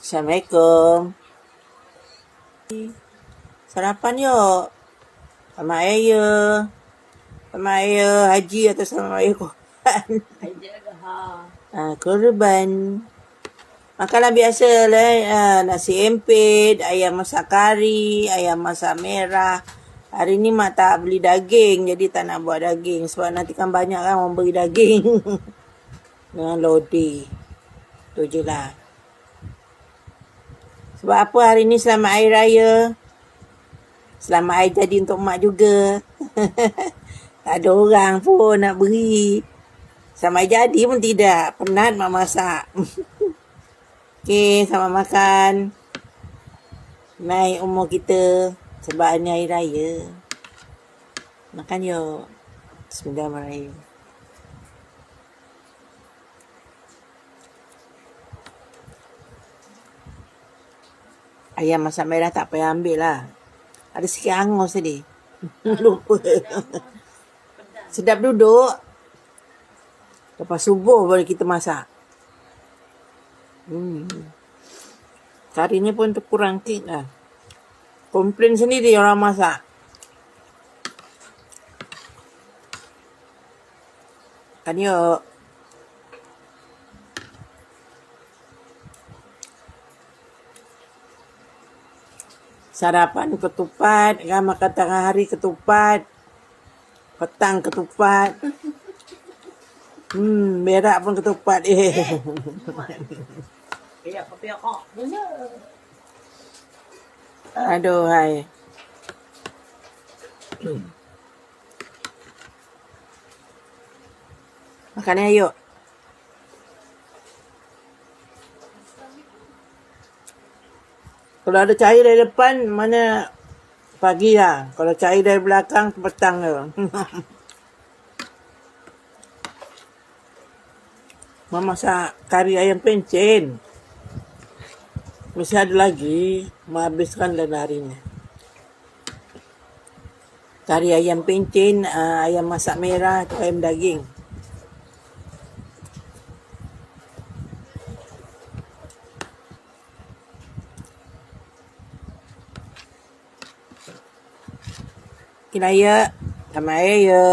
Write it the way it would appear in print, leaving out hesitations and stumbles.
Assalamualaikum. Sarapan yuk. Sama ayah. Sama ayah haji atau sama ayah korban. Korban. Makanan biasa lah. Nasi empit, ayam masak kari, ayam masak merah. Hari ni mak tak beli daging. Jadi tak nak buat daging. Sebab nanti kan banyak kan orang beli daging. Dengan lodi. Tu je lah. Sebab apa hari ni selamat Hari Raya. Selamat Hari Jadi untuk mak juga. Tak ada orang pun nak beri. Selamat Hari Jadi pun tidak. Penat mak masak. Okey, selamat makan. Naik umur kita. Sebab ni Hari Raya. Makan yuk. Bismillahirrahmanirrahim. Ayam masak merah tak payah ambil lah. Ada sikit hangus tadi. Lupa. Sedap duduk. Lepas subuh baru kita masak. Kari ni pun terkurang sikit lah. Komplain sendiri orang masak. Makan yuk. Sarapan ketupat, kan makan tengah hari ketupat, petang ketupat, berak pun ketupat. Aduh, hai. Makannya yuk. Kalau ada cahaya dari depan, mana pagi lah. Kalau cahaya dari belakang, petang je. Mak masak kari ayam pencen. Mesti ada lagi. Mak habiskan dalam harinya. Kari ayam pencen, ayam masak merah, atau ayam daging. Kira ya, sama ayah ya.